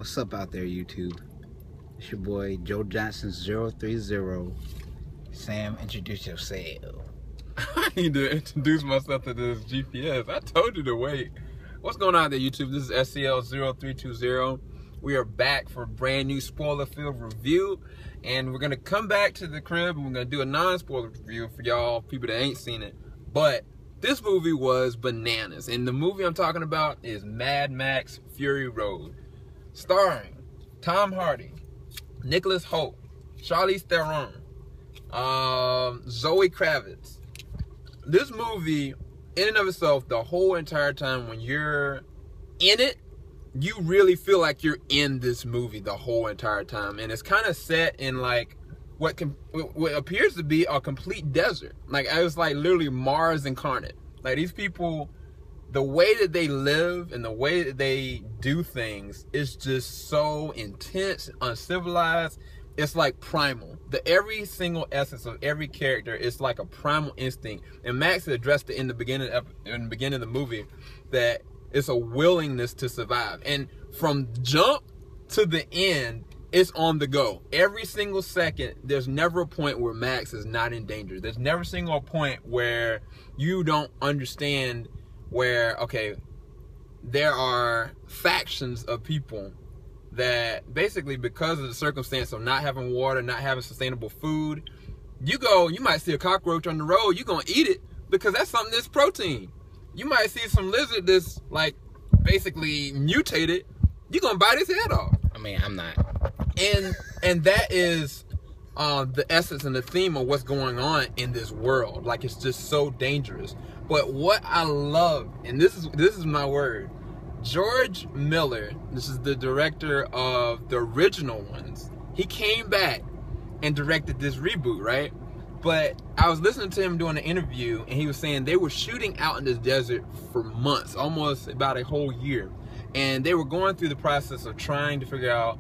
What's up out there, YouTube? It's your boy Joe Johnson 030. Sam, introduce yourself. I need to introduce myself to this GPS. I told you to wait. What's going on there, YouTube? This is SCL0320. We are back for a brand new spoiler-filled review, and we're gonna come back to the crib and we're gonna do a non-spoiler review for y'all people that ain't seen it. But this movie was bananas, and the movie I'm talking about is Mad Max Fury Road, starring Tom Hardy, Nicholas Hoult, Charlize Theron, Zoe Kravitz. This movie, in and of itself, the whole entire time when you're in it, you really feel like you're in this movie the whole entire time. And it's kind of set in like what appears to be a complete desert. Like, it was like literally Mars incarnate. Like, these people, the way that they live and the way that they do things is just so intense, uncivilized. It's like primal. Every single essence of every character is like a primal instinct. And Max addressed it in the beginning of the movie, that it's a willingness to survive. And from jump to the end, it's on the go. Every single second, there's never a point where Max is not in danger. There's never a single point where you don't understand where, okay, there are factions of people that basically, because of the circumstance of not having water, not having sustainable food, you might see a cockroach on the road, you're going to eat it because that's something that's protein. You might see some lizard that's like basically mutated, you're going to bite his head off. I mean, I'm not. And that is the essence and the theme of what's going on in this world. Like, it's just so dangerous. But what I love, and this is my word, George Miller, this is the director of the original ones. He came back and directed this reboot, right? But I was listening to him doing an interview, and he was saying they were shooting out in this desert for months, almost about a whole year. And they were going through the process of trying to figure out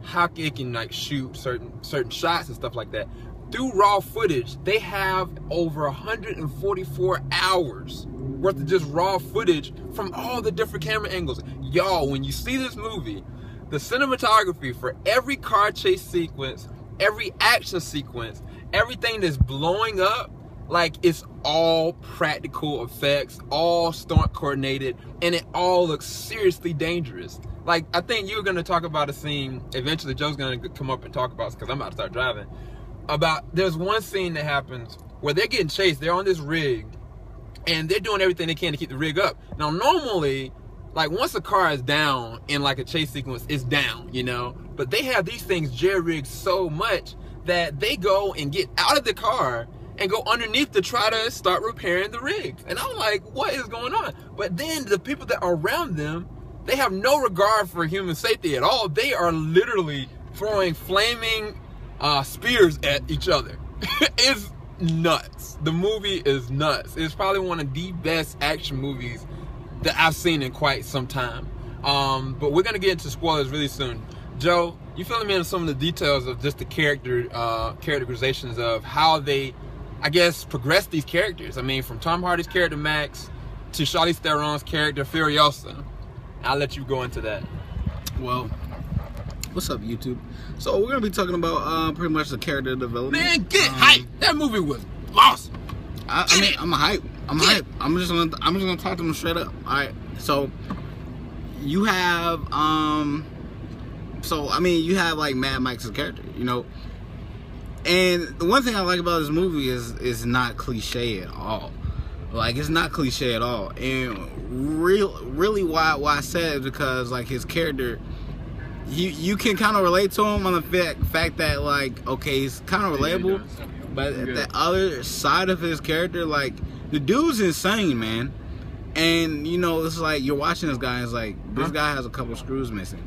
how they can like shoot certain shots and stuff like that. Through raw footage, they have over 144 hours worth of just raw footage from all the different camera angles. Y'all, when you see this movie, the cinematography for every car chase sequence, every action sequence, everything that's blowing up, like, it's all practical effects, all stunt coordinated, and it all looks seriously dangerous. Like, I think you're gonna talk about a scene, eventually Joe's gonna come up and talk about it because I'm about to start driving, there's one scene that happens where they're getting chased, they're on this rig, and they're doing everything they can to keep the rig up. Now, normally, like, once a car is down in like a chase sequence, it's down, you know? But they have these things jerry-rigged so much that they go and get out of the car and go underneath to try to start repairing the rigs. And I'm like, what is going on? But then the people that are around them, they have no regard for human safety at all. They are literally throwing flaming spears at each other. It's nuts. The movie is nuts. It's probably one of the best action movies that I've seen in quite some time. But we're gonna get into spoilers really soon. Joe, you fill me in some of the details of just the characterizations of how they, I guess, progress these characters. I mean, from Tom Hardy's character Max to Charlize Theron's character Furiosa. I'll let you go into that. Well, what's up, YouTube? So we're gonna be talking about pretty much the character development. Man, get hype! That movie was awesome. I mean, I'm hype. I'm hype. I'm just gonna talk to them straight up. All right. So you have you have like Mad Max's character, you know. And the one thing I like about this movie is not cliche at all. Like, it's not cliche at all. And really why I said it, because like his character, you can kind of relate to him on the fact that, like, okay, he's kind of relatable, but the other side of his character, like, the dude's insane, man. And you know, it's like you're watching this guy, it's like this guy has a couple screws missing.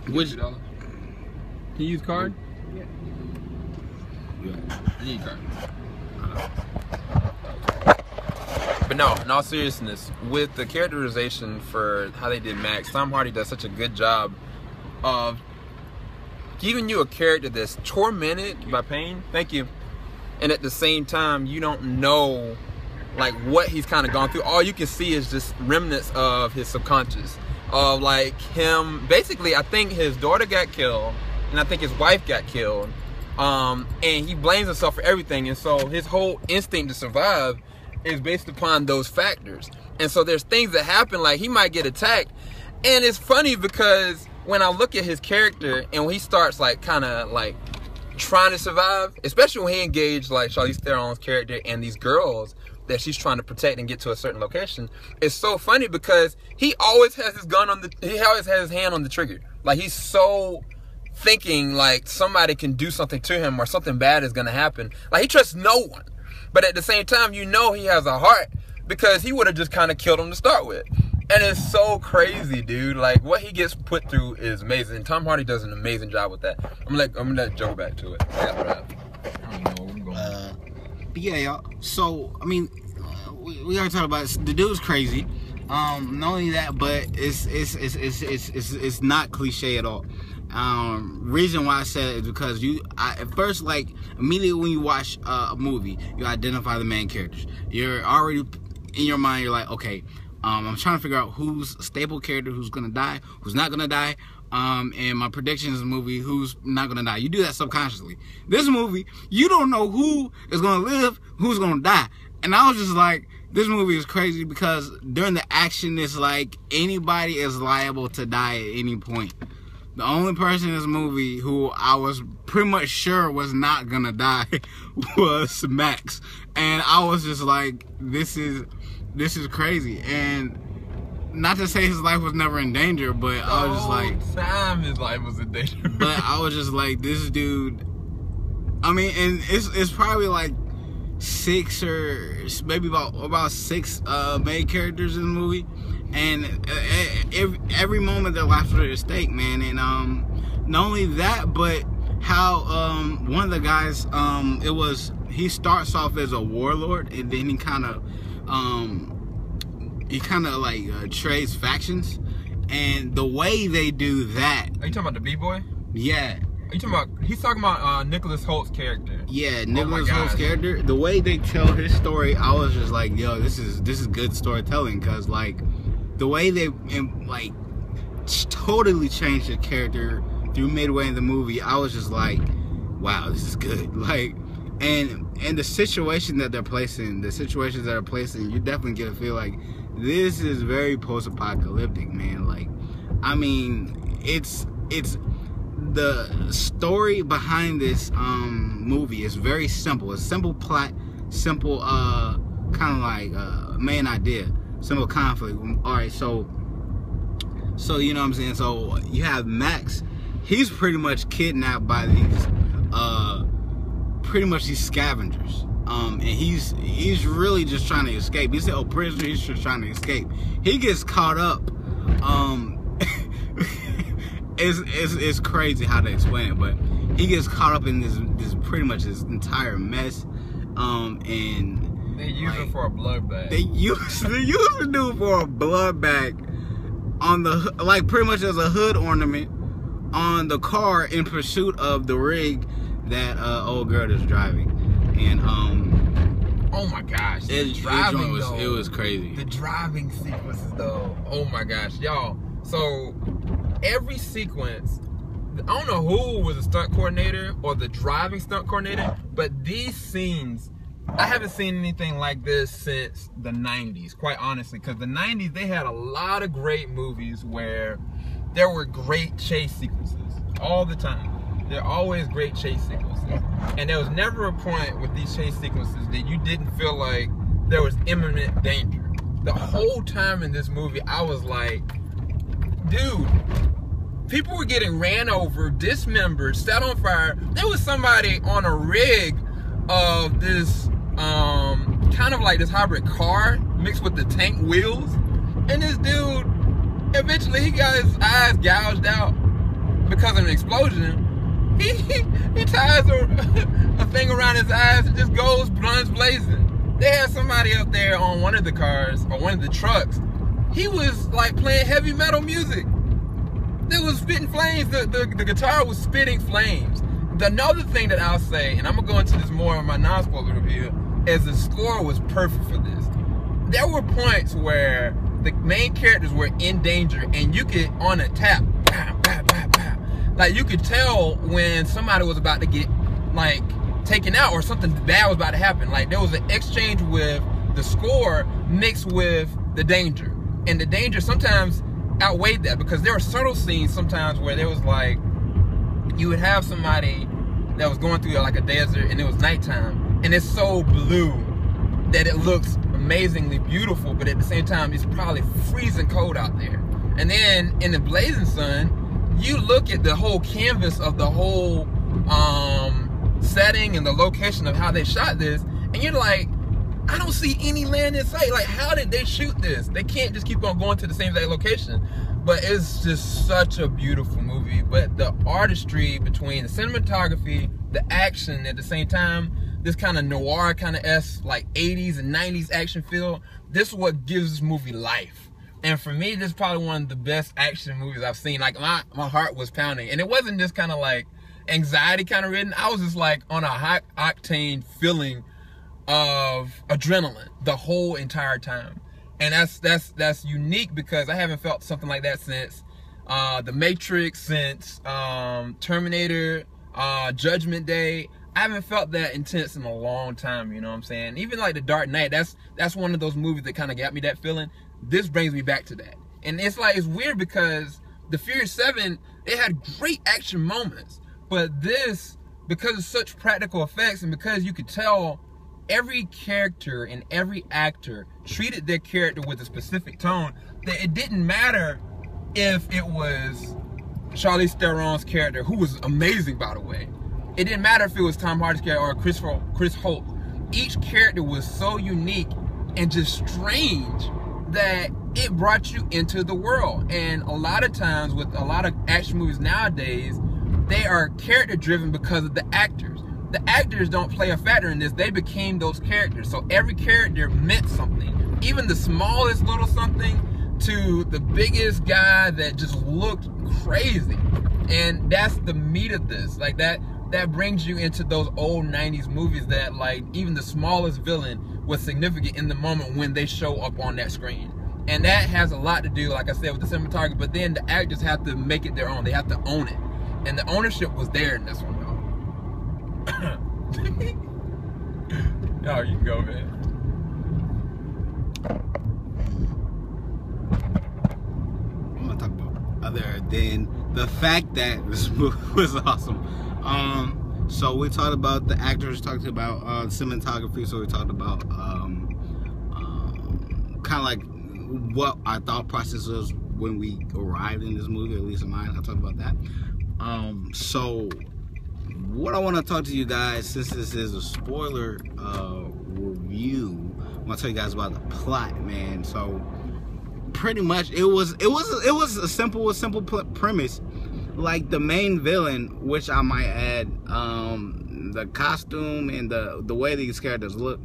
Which can you use card? Yeah. I need card. But no, in all seriousness, with the characterization for how they did Max, Tom Hardy does such a good job of giving you a character that's tormented by pain. Thank you. And at the same time, you don't know like what he's kind of gone through. All you can see is just remnants of his subconscious. of like him. Basically, I think his daughter got killed, and I think his wife got killed, and he blames himself for everything. And so his whole instinct to survive is based upon those factors. And so there's things that happen, like he might get attacked, and it's funny because when I look at his character and when he starts like kind of like trying to survive, especially when he engaged like Charlize Theron's character and these girls that she's trying to protect and get to a certain location, it's so funny because he always has his gun on he always has his hand on the trigger. Like he's so thinking like somebody can do something to him or something bad is gonna happen. Like he trusts no one, but at the same time, you know he has a heart because he would have just kind of killed him to start with. And it's so crazy, dude. Like what he gets put through is amazing. And Tom Hardy does an amazing job with that. I'm gonna let Joe back to it. I don't know where I'm going. But yeah, y'all. So I mean, we already talked about it. The dude's crazy. Not only that, but it's not cliche at all. Reason why I said it is because at first, like immediately when you watch a movie, you identify the main characters. You're already in your mind. You're like, okay. I'm trying to figure out who's a stable character, who's gonna die, who's not gonna die, and my predictions in the movie, who's not gonna die. You do that subconsciously. This movie, you don't know who is gonna live, who's gonna die. And I was just like, this movie is crazy because during the action, it's like anybody is liable to die at any point. The only person in this movie who I was pretty much sure was not gonna die was Max. And I was just like, this is crazy. And not to say his life was never in danger, but I was just like, time his life was in danger. But I was just like, this dude, I mean, and it's probably like 6 or maybe about 6 main characters in the movie, and every moment their lives are at stake, man. And not only that, but how one of the guys, he starts off as a warlord, and then he kind of like trades factions, and the way they do that. Are you talking about the B-boy? Yeah. Are you talking about? He's talking about Nicholas Holt's character. Yeah, Nicholas Holt's character. The way they tell his story, I was just like, yo, this is good storytelling, because like the way they like totally changed the character through midway in the movie, I was just like, wow, this is good. Like, and the situation that they're placing, the situations that are placing, you definitely get a feel like this is very post-apocalyptic, man. Like, I mean, it's the story behind this movie is very simple. It's simple plot, simple kind of like main idea, simple conflict. All right, so you know what I'm saying. So you have Max. He's pretty much kidnapped by these these scavengers. And he's really just trying to escape. He's a prisoner. He's just trying to escape. He gets caught up. It's crazy how to explain it, but he gets caught up in this pretty much this entire mess. And they use him for a blood bag. They use the dude for a blood bag on the, like, pretty much as a hood ornament on the car in pursuit of the rig that old girl is driving. And oh my gosh, it was crazy. The driving sequences though, oh my gosh, y'all. So every sequence, I don't know who was the stunt coordinator or the driving stunt coordinator, but these scenes, I haven't seen anything like this since the 90s, quite honestly, because the 90s, they had a lot of great movies where there were great chase sequences all the time. There are always great chase sequences. And there was never a point with these chase sequences that you didn't feel like there was imminent danger. The whole time in this movie, I was like, dude, people were getting ran over, dismembered, set on fire. There was somebody on a rig of this kind of like this hybrid car mixed with the tank wheels, and this dude eventually he got his eyes gouged out because of an explosion. He ties a thing around his eyes and just goes guns blazing. They had somebody up there on one of the cars or one of the trucks. He was like playing heavy metal music. It was spitting flames. The guitar was spitting flames. Another thing that I'll say, and I'm gonna go into this more in my non-spoiler review, is the score was perfect for this. There were points where the main characters were in danger, and you could, on a tap, bah, bah, bah, bah, like you could tell when somebody was about to get like taken out or something bad was about to happen. Like there was an exchange with the score mixed with the danger, and the danger sometimes outweighed that, because there were subtle scenes sometimes where there was like, you would have somebody that was going through like a desert and it was nighttime, and it's so blue that it looks amazingly beautiful, but at the same time it's probably freezing cold out there. And then in the blazing sun, you look at the whole canvas of the whole setting and the location of how they shot this, and you're like, I don't see any land in sight. Like, how did they shoot this? They can't just keep on going to the same exact location. But it's just such a beautiful movie. But the artistry between the cinematography, the action at the same time, this kind of noir kind of like 80s and 90s action feel, this is what gives this movie life. And for me, this is probably one of the best action movies I've seen. Like, my heart was pounding. And it wasn't just kind of like anxiety kind of ridden. I was just like on a high octane feeling of adrenaline the whole entire time. And that's unique, because I haven't felt something like that since The Matrix, since Terminator, Judgment Day. I haven't felt that intense in a long time, you know what I'm saying? Even like The Dark Knight, that's one of those movies that kind of got me that feeling. This brings me back to that. And it's like, it's weird because the Furious 7, it had great action moments, but this, because of such practical effects and because you could tell every character and every actor treated their character with a specific tone, that it didn't matter if it was Charlize Theron's character, who was amazing, by the way. It didn't matter if it was Tom Hardy's character or Chris Holt. Each character was so unique and just strange that it brought you into the world. And a lot of times with a lot of action movies nowadays, they are character driven because of the actors. The actors don't play a factor in this. They became those characters. So every character meant something. Even the smallest little something to the biggest guy that just looked crazy. And that's the meat of this. Like that brings you into those old 90s movies that like even the smallest villain was significant in the moment when they show up on that screen. And that has a lot to do, like I said, with the cinematography, but then the actors have to make it their own. They have to own it. And the ownership was there in this one, though. No, you can go, man. I'm gonna talk about other than the fact that this movie was awesome. So we talked about the actors, talked about cinematography, so we talked about kind of like what our thought process was when we arrived in this movie, at least in mine. I talked about that. So what I want to talk to you guys, since this is a spoiler review, I want to tell you guys about the plot, man. So pretty much it was a simple premise. Like the main villain, which I might add, the costume and the way these characters look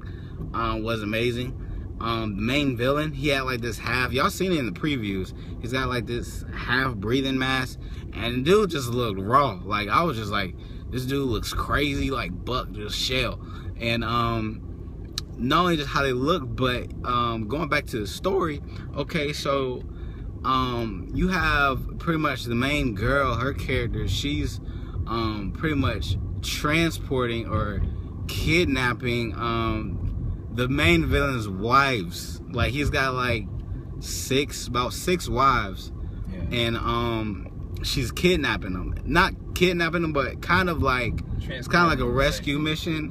was amazing. The main villain, he had like this half, y'all seen it in the previews, he's got like this half breathing mask, and the dude just looked raw. Like I was just like, this dude looks crazy, like buck, just shell. And not only just how they look, but going back to the story, okay, so you have pretty much the main girl, her character, she's pretty much transporting or kidnapping the main villain's wives. Like he's got like about six wives, yeah. And she's kidnapping them. Not kidnapping them, but kind of like it's kind of like a rescue mission,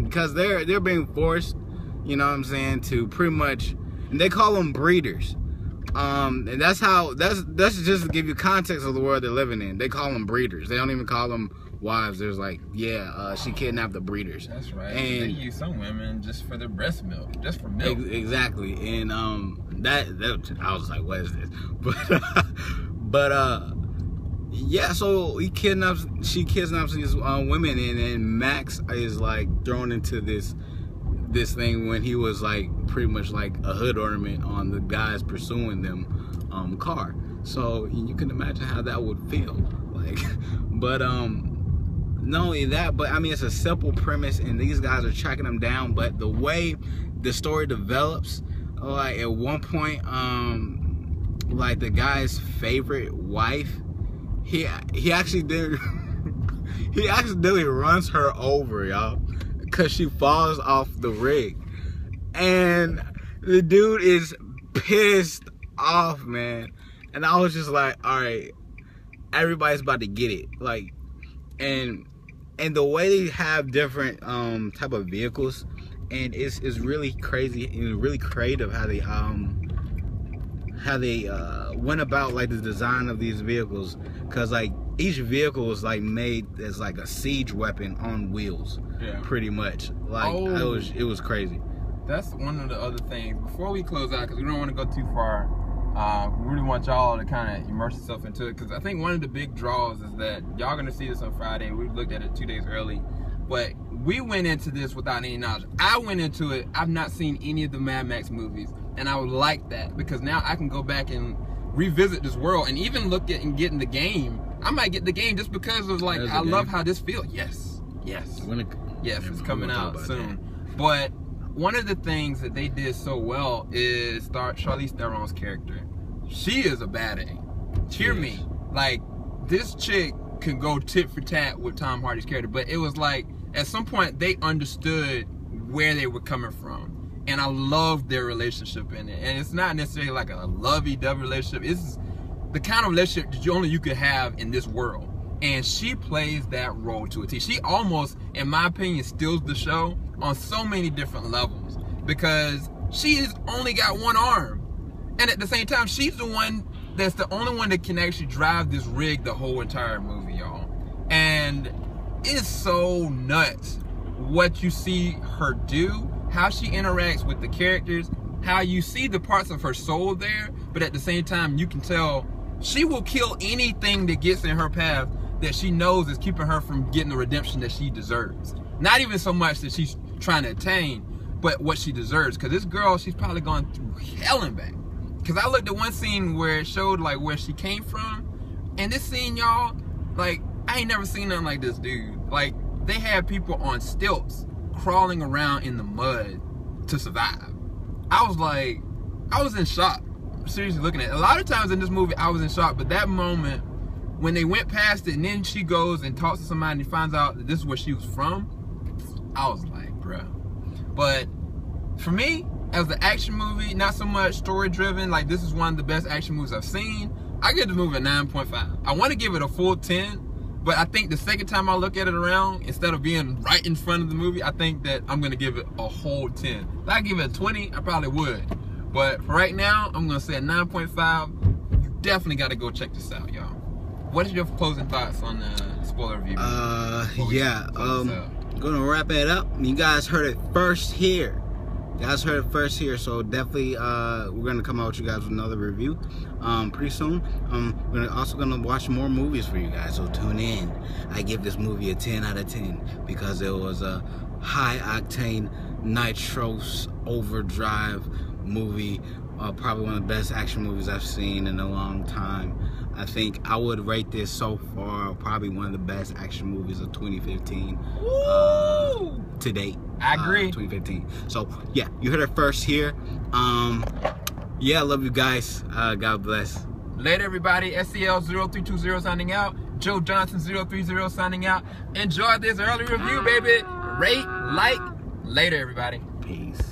because they're being forced, you know what I'm saying, to pretty much, and they call them breeders. And that's just to give you context of the world they're living in. They call them breeders. They don't even call them wives. There's like, yeah, she kidnapped the breeders. That's right. And they use some women just for their breast milk, just for milk. Exactly. And that I was like, what is this? But yeah. So she kidnaps these women, and then Max is like thrown into this thing when he was like pretty much like a hood ornament on the guys pursuing them car. So you can imagine how that would feel like. But not only that, but I mean, it's a simple premise and these guys are tracking them down, but the way the story develops, like at one point, like the guy's favorite wife, he actually did. He accidentally runs her over, y'all, because she falls off the rig. And the dude is pissed off, man. And I was just like, all right, everybody's about to get it. Like, and the way they have different type of vehicles, and it's really crazy and really creative how they went about like the design of these vehicles, because like each vehicle was like made as like a siege weapon on wheels, pretty much. Like it was crazy. That's one of the other things. Before we close out, because we don't want to go too far, we really want y'all to kind of immerse yourself into it, because I think one of the big draws is that y'all gonna see this on Friday. We looked at it 2 days early, but we went into this without any knowledge. I went into it, I've not seen any of the Mad Max movies, and I would like that, because now I can go back and revisit this world and even look at and get in the game. I might get the game just because of like, I love how this feels. Yes, it's coming out soon. But one of the things that they did so well is Charlize Theron's character. She is a bad A. Hear me. Like, this chick could go tit for tat with Tom Hardy's character, but it was like, at some point, they understood where they were coming from. And I loved their relationship in it. And it's not necessarily like a lovey-dovey relationship. It's the kind of relationship that only you could have in this world. And she plays that role to a T. She almost, in my opinion, steals the show on so many different levels, because she's only got one arm. And at the same time, she's the one that's the only one that can actually drive this rig the whole entire movie, y'all. And it's so nuts what you see her do, how she interacts with the characters, how you see the parts of her soul there, but at the same time, you can tell she will kill anything that gets in her path that she knows is keeping her from getting the redemption that she deserves. Not even so much that she's trying to attain, but what she deserves. Because this girl, she's probably gone through hell and back. Because I looked at one scene where it showed like where she came from, and this scene, y'all, like, I ain't never seen nothing like this, dude. Like, they had people on stilts crawling around in the mud to survive. I was like, I was in shock. Seriously looking at it. A lot of times in this movie, I was in shock, but that moment when they went past it and then she goes and talks to somebody and finds out that this is where she was from, I was like, bruh. But for me, as an action movie, not so much story driven, like this is one of the best action movies I've seen, I give this movie a 9.5. I want to give it a full 10, but I think the second time I look at it around, instead of being right in front of the movie, I think that I'm going to give it a whole 10. If I give it a 20, I probably would. But for right now, I'm going to say a 9.5. You definitely got to go check this out, y'all. What is your closing thoughts on the spoiler review? Gonna wrap it up. You guys heard it first here. So definitely we're gonna come out with you guys with another review pretty soon. We're also gonna watch more movies for you guys, so tune in. I give this movie a 10 out of 10 because it was a high octane nitros overdrive movie, probably one of the best action movies I've seen in a long time. I think I would rate this so far probably one of the best action movies of 2015 to date. I agree. 2015. So yeah, you heard it first here. Yeah, I love you guys. God bless. Later, everybody. SCL0320 signing out. Joe Johnson 030 signing out. Enjoy this early review, baby. Rate, like. Later, everybody. Peace.